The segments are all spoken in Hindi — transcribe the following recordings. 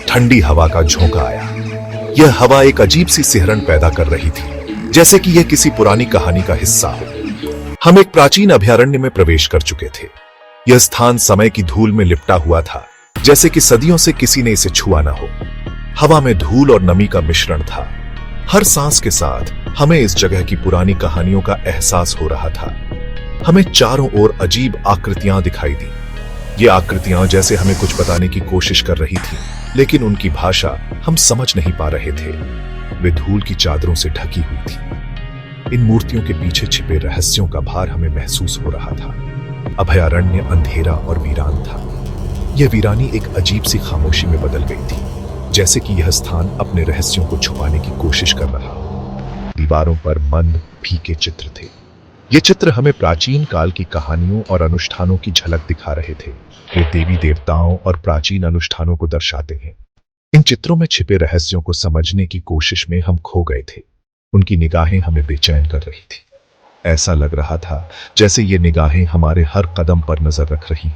ठंडी हवा का झोंका आया। यह हवा एक अजीब सी सिहरन पैदा कर रही थी, जैसे कि यह किसी पुरानी कहानी का हिस्सा हो। हम एक प्राचीन अभयारण्य में प्रवेश कर चुके थे। यह स्थान समय की धूल में लिपटा हुआ था, जैसे कि सदियों से किसी ने इसे छुआ ना हो। हवा में धूल और नमी का मिश्रण था। हर सांस के साथ हमें इस जगह की पुरानी कहानियों का एहसास हो रहा था। हमें चारों ओर अजीब आकृतियां दिखाई दी। ये आकृतियां जैसे हमें कुछ बताने की कोशिश कर रही थी, लेकिन उनकी भाषा हम समझ नहीं पा रहे थे। वे धूल की चादरों से ढकी हुई थी। इन मूर्तियों के पीछे छिपे रहस्यों का भार हमें महसूस हो रहा था। अभयारण्य अंधेरा और वीरान था। यह वीरानी एक अजीब सी खामोशी में बदल गई थी, जैसे कि यह स्थान अपने रहस्यों को छुपाने की कोशिश कर रहा हो। दीवारों पर मंद फीके चित्र थे। ये चित्र हमें प्राचीन काल की कहानियों और अनुष्ठानों की झलक दिखा रहे थे। वे देवी देवताओं और प्राचीन अनुष्ठानों को दर्शाते हैं। इन चित्रों में छिपे रहस्यों को समझने की कोशिश में हम खो गए थे। उनकी निगाहें हमें बेचैन कर रही थी। ऐसा लग रहा था जैसे ये निगाहें हमारे हर कदम पर नजर रख रही।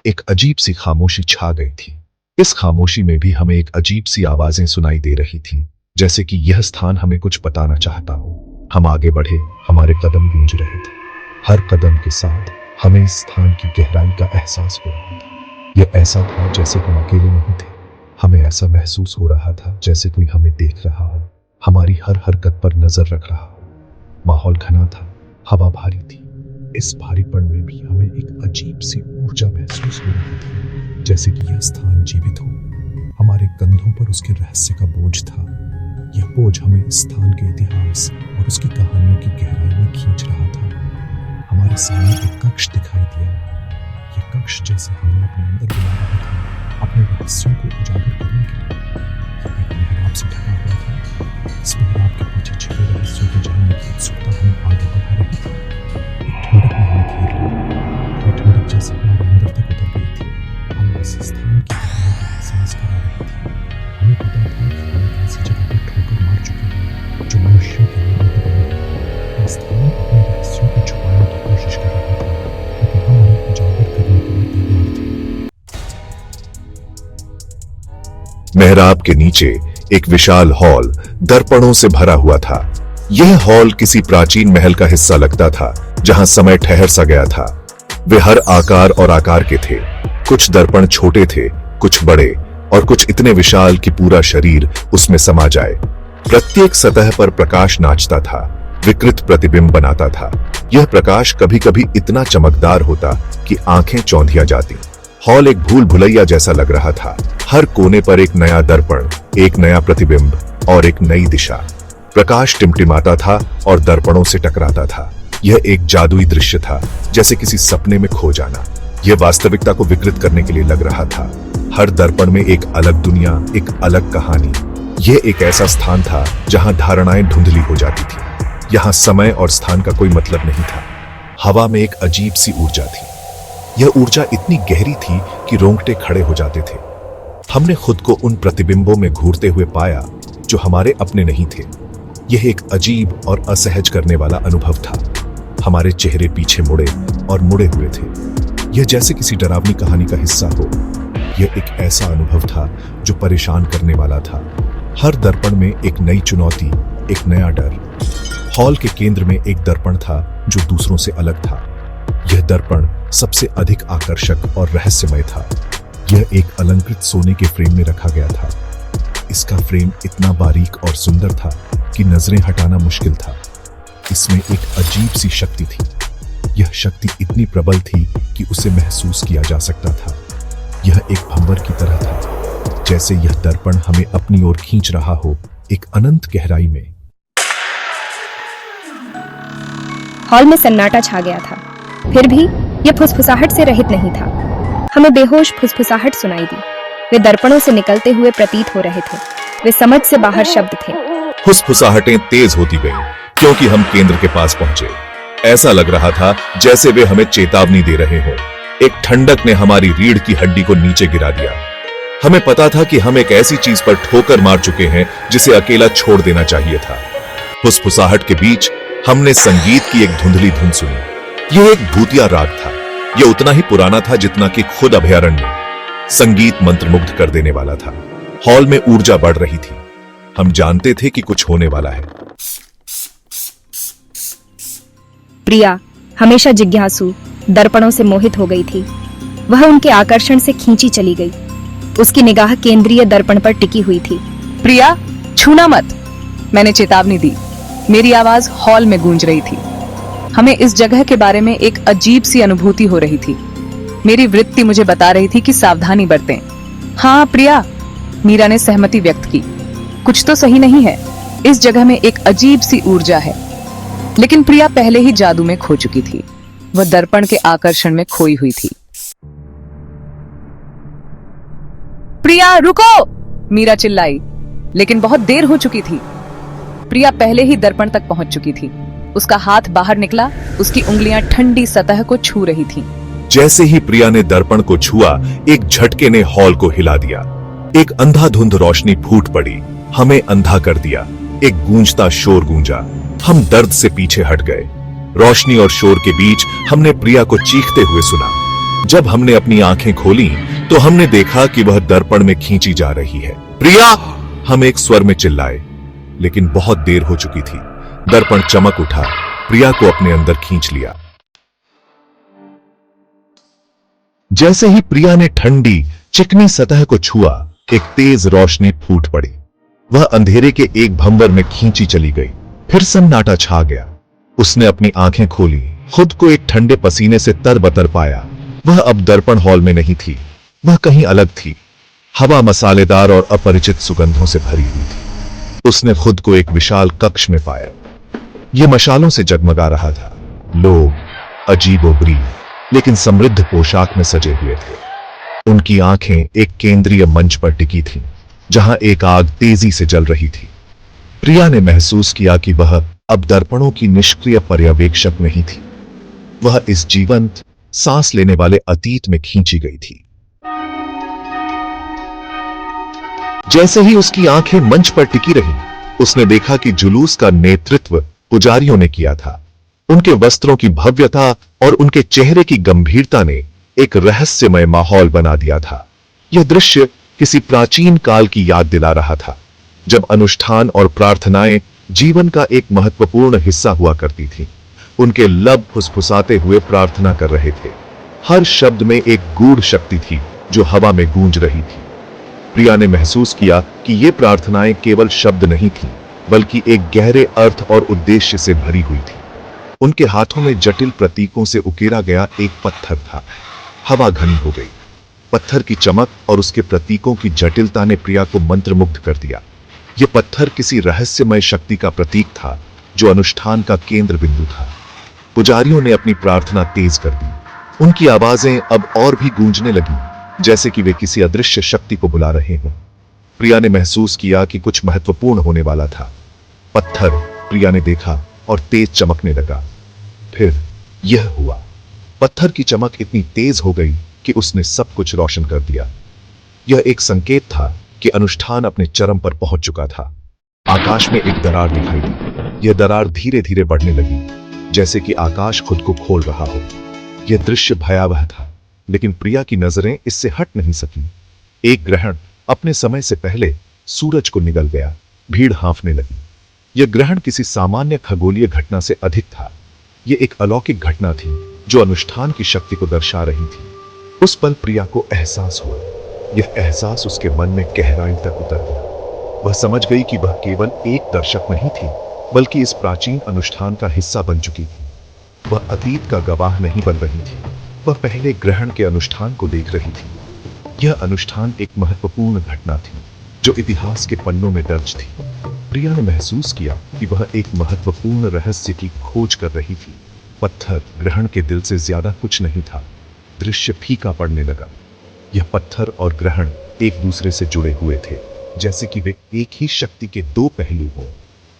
एक अजीब सी खामोशी छा गई थी। इस खामोशी में भी हमें एक अजीब सी आवाजें सुनाई दे रही थीं, जैसे कि यह स्थान हमें कुछ बताना चाहता हो। हम आगे बढ़े, हमारे कदम गूंज रहे थे। हर कदम के साथ हमें इस स्थान की गहराई का एहसास हो रहा था। यह ऐसा था जैसे हम अकेले नहीं थे। हमें ऐसा महसूस हो रहा था जैसे कोई हमें देख रहा हो, हमारी हर हरकत पर नजर रख रहा हो। माहौल घना था, हवा भारी थी। इस भारीपन में भी हमें एक अजीब सी ऊर्जा महसूस हो रही थी, जैसे कि यह स्थान जीवित हो। हमारे कंधों पर उसके रहस्य का बोझ था। यह बोझ हमें इस स्थान के इतिहास और उसकी कहानियों की गहराई में खींच रहा था। हमारे सामने एक कक्ष दिखाई दिया। यह कक्ष जैसे हमें अपने अंदर बुला रहा था, अपने रहस्यों को उजागर करने के लिए। यह एक मिहराब से ढका हुआ था। इस मिहराब के पीछे छिपे रहस्यों को जानने की उत्सुकता हमें आगे बढ़ा रही थी। एक ठंडक ने हमें घेर लिया। यह ठंडक जैसे हमारे अंदर तक उतर गई थी। हम इस स्थान की गहराई का एहसास करा रही थी। हमें पता था कि हम एक ऐसी जगह पर ठोकर मार चुके हैं जो मनुष्यों के लिए नहीं है। इस स्थान अपने रहस्यों को छुपाने की कोशिश कर रहा था, लेकिन हम उन्हें उजागर करने के लिए तैयार थे। मेहराब के नीचे एक विशाल हॉल दर्पणों से भरा हुआ था। यह हॉल किसी प्राचीन महल का हिस्सा लगता था, जहां समय ठहर सा गया था। वे हर आकार और आकार के थे। कुछ दर्पण छोटे थे, कुछ बड़े, और कुछ इतने विशाल कि पूरा शरीर उसमें समा जाए। प्रत्येक सतह पर प्रकाश नाचता था, विकृत प्रतिबिंब बनाता था। यह प्रकाश कभी कभी इतना चमकदार होता कि आंखें चौंधिया जाती। हॉल एक भूल भुलैया जैसा लग रहा था। हर कोने पर एक नया दर्पण, एक नया प्रतिबिंब और एक नई दिशा। प्रकाश टिमटिमाता था और दर्पणों से टकराता था। यह एक जादुई दृश्य था, जैसे किसी सपने में खो जाना। यह वास्तविकता को विकृत करने के लिए लग रहा था। हर दर्पण में एक अलग दुनिया, एक अलग कहानी। यह एक ऐसा स्थान था जहां धारणाएं धुंधली हो जाती थी। यहां समय और स्थान का कोई मतलब नहीं था। हवा में एक अजीब सी ऊर्जा थी। यह ऊर्जा इतनी गहरी थी कि रोंगटे खड़े हो जाते थे। हमने खुद को उन प्रतिबिंबों में घूरते हुए पाया जो हमारे अपने नहीं थे। यह एक अजीब और असहज करने वाला अनुभव था। हमारे चेहरे पीछे मुड़े और मुड़े हुए थे। यह जैसे किसी डरावनी कहानी का हिस्सा हो। यह एक ऐसा अनुभव था जो परेशान करने वाला था। हर दर्पण में एक नई चुनौती, एक नया डर। हॉल के केंद्र में एक दर्पण था जो दूसरों से अलग था। यह दर्पण सबसे अधिक आकर्षक और रहस्यमय था। यह एक अलंकृत सोने के फ्रेम में रखा गया था। इसका फ्रेम इतना बारीक और सुंदर था कि नजरें हटाना मुश्किल था। इसमें एक अजीब सी शक्ति थी। यह शक्ति इतनी प्रबल थी कि उसे महसूस किया जा सकता था। यह एक भंवर की तरह था, जैसे यह दर्पण हमें अपनी ओर खींच रहा हो, एक अनंत गहराई में। हॉल में सन्नाटा छा गया था। फिर भी यह फुसफुसाहट से रहित नहीं था। हमें बेहोश फुसफुसाहट सुनाई दी। वे दर्पणों से निकलते हुए प्रतीत हो रहे थे। वे समझ से बाहर शब्द थे। फुसफुसाहटें तेज होती गईं, क्योंकि हम केंद्र के पास पहुंचे। ऐसा लग रहा था जैसे वे हमें चेतावनी दे रहे हों। एक ठंडक ने हमारी रीढ़ की हड्डी को नीचे गिरा दिया। हमें पता था कि हम एक ऐसी चीज पर ठोकर मार चुके हैं जिसे अकेला छोड़ देना चाहिए था। फुसफुसाहट के बीच हमने संगीत की एक धुंधली धुन सुनी। यह एक भूतिया राग था। यह उतना ही पुराना था जितना कि खुद अभयारण्य। संगीत मंत्रमुग्ध कर देने वाला था। हॉल में ऊर्जा बढ़ रही थी। हम जानते थे कि कुछ होने वाला है। प्रिया हमेशा जिज्ञासु, दर्पणों से मोहित हो गई थी। वह उनके आकर्षण से खींची चली गई। उसकी निगाह केंद्रीय दर्पण पर टिकी हुई थी। प्रिया, छूना मत। मैंने चेतावनी दी। मेरी आवाज हॉल में गूंज रही थी। हमें इस जगह के बारे में एक अजीब सी अनुभूति हो रही थी। मेरी वृत्ति मुझे बता रही थी कि सावधानी बरतें। हाँ प्रिया, मीरा ने सहमति व्यक्त की। कुछ तो सही नहीं है। इस जगह में एक अजीब सी ऊर्जा है। लेकिन प्रिया पहले ही जादू में खो चुकी थी। वह दर्पण के आकर्षण में खोई हुई थी। प्रिया रुको! मीरा चिल्लाई, लेकिन बहुत देर हो चुकी थी। प्रिया पहले ही दर्पण तक पहुंच चुकी थी। उसका हाथ बाहर निकला। उसकी उंगलियां ठंडी सतह को छू रही थीं। जैसे ही प्रिया ने दर्पण को छुआ, एक झटके ने हॉल को हिला दिया। एक अंधाधुंध रोशनी फूट पड़ी, हमें अंधा कर दिया। एक गूंजता शोर गूंजा। हम दर्द से पीछे हट गए। रोशनी और शोर के बीच हमने प्रिया को चीखते हुए सुना। जब हमने अपनी आंखें खोली तो हमने देखा कि वह दर्पण में खींची जा रही है। प्रिया! हम एक स्वर में चिल्लाए, लेकिन बहुत देर हो चुकी थी। दर्पण चमक उठा, प्रिया को अपने अंदर खींच लिया। जैसे ही प्रिया ने ठंडी चिकनी सतह को छुआ, एक तेज रोशनी फूट पड़ी। वह अंधेरे के एक भंवर में खींची चली गई। फिर सन्नाटा छा गया। उसने अपनी आंखें खोली, खुद को एक ठंडे पसीने से तरबतर पाया। वह अब दर्पण हॉल में नहीं थी, वह कहीं अलग थी। हवा मसालेदार और अपरिचित सुगंधों से भरी हुई थी। उसने खुद को एक विशाल कक्ष में पाया। यह मशालों से जगमगा रहा था। लोग अजीबोगरीब लेकिन समृद्ध पोशाक में सजे हुए थे। उनकी आंखें एक केंद्रीय मंच पर टिकी थीं, जहां एक आग तेजी से जल रही थी। प्रिया ने महसूस किया कि वह अब दर्पणों की निष्क्रिय पर्यवेक्षक नहीं थी। वह इस जीवंत, सांस लेने वाले अतीत में खींची गई थी। जैसे ही उसकी आंखें मंच पर टिकी रहीं, उसने देखा कि जुलूस का नेतृत्व पुजारियों ने किया था। उनके वस्त्रों की भव्यता और उनके चेहरे की गंभीरता ने एक रहस्यमय माहौल बना दिया था। यह दृश्य किसी प्राचीन काल की याद दिला रहा था, जब अनुष्ठान और प्रार्थनाएं जीवन का एक महत्वपूर्ण हिस्सा हुआ करती थी। उनके लब फुसफुसाते हुए प्रार्थना कर रहे थे। हर शब्द में एक गूढ़ शक्ति थी जो हवा में गूंज रही थी। प्रिया ने महसूस किया कि ये प्रार्थनाएं केवल शब्द नहीं थीं, बल्कि एक गहरे अर्थ और उद्देश्य से भरी हुई थी। उनके हाथों में जटिल प्रतीकों से उकेरा गया एक पत्थर था। हवा घनी हो गई। पत्थर की चमक और उसके प्रतीकों की जटिलता ने प्रिया को मंत्रमुग्ध कर दिया। यह पत्थर किसी रहस्यमय शक्ति का प्रतीक था, जो अनुष्ठान का केंद्र बिंदु था। पुजारियों ने अपनी प्रार्थना तेज कर दी। उनकी आवाजें अब और भी गूंजने लगीं, जैसे कि वे किसी अदृश्य शक्ति को बुला रहे हों। प्रिया ने महसूस किया कि कुछ महत्वपूर्ण होने वाला था। पत्थर, प्रिया ने देखा, और तेज चमकने लगा। फिर यह हुआ। पत्थर की चमक इतनी तेज हो गई कि उसने सब कुछ रोशन कर दिया। यह एक संकेत था कि अनुष्ठान अपने चरम पर पहुंच चुका था। आकाश में एक दरार दिखाई दी। यह दरार धीरे धीरे बढ़ने लगी, जैसे कि आकाश खुद को खोल रहा हो। यह दृश्य भयावह था, लेकिन प्रिया की नजरें इससे हट नहीं सकी। एक ग्रहण अपने समय से पहले सूरज को निगल गया। भीड़ हाँफने लगी। यह ग्रहण किसी सामान्य खगोलीय घटना से अधिक था। यह एक अलौकिक घटना थी जो अनुष्ठान की शक्ति को दर्शा रही थी। उस पल प्रिया को एहसास हुआ। यह एहसास उसके मन में गहराई तक उतर गया। वह समझ गई कि वह केवल एक दर्शक नहीं थी, बल्कि इस प्राचीन अनुष्ठान का हिस्सा बन चुकी थी। वह अतीत का गवाह नहीं बन रही थी, वह पहले ग्रहण के अनुष्ठान को देख रही थी। यह अनुष्ठान एक महत्वपूर्ण घटना थी जो इतिहास के पन्नों में दर्ज थी। प्रिया ने महसूस किया कि वह एक महत्वपूर्ण रहस्य की खोज कर रही थी। पत्थर ग्रहण के दिल से ज्यादा कुछ नहीं था। दृश्य फीका पड़ने लगा। यह पत्थर और ग्रहण एक दूसरे से जुड़े हुए थे, जैसे कि वे एक ही शक्ति के दो पहलू हों।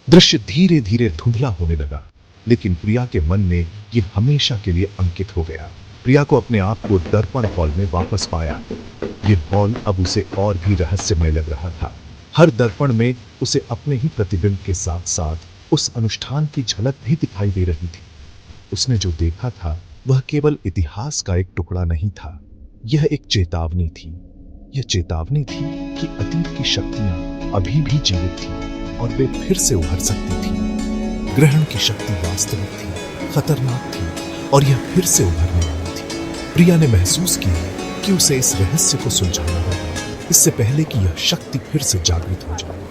दृश्य धीरे धीरे धुंधला होने लगा, लेकिन प्रिया के मन में यह हमेशा के लिए अंकित हो गया। प्रिया को अपने आप को दर्पण हॉल में वापस पाया। यह हॉल अब उसे और भी रहस्यमय लग रहा था। हर दर्पण में उसे अपने ही प्रतिबिंब के साथ साथ उस अनुष्ठान की झलक भी दिखाई दे रही थी। उसने जो देखा था वह केवल इतिहास का एक टुकड़ा नहीं था, यह एक चेतावनी थी। यह चेतावनी थी कि अतीत की शक्तियां अभी भी जीवित थी और वे फिर से उभर सकती थी। ग्रहण की शक्ति वास्तविक थी, खतरनाक थी और यह फिर से उभरने वाली थी। प्रिया ने महसूस किया कि उसे इस रहस्य को सुलझाना होगा, इससे पहले कि यह शक्ति फिर से जागृत हो जाए।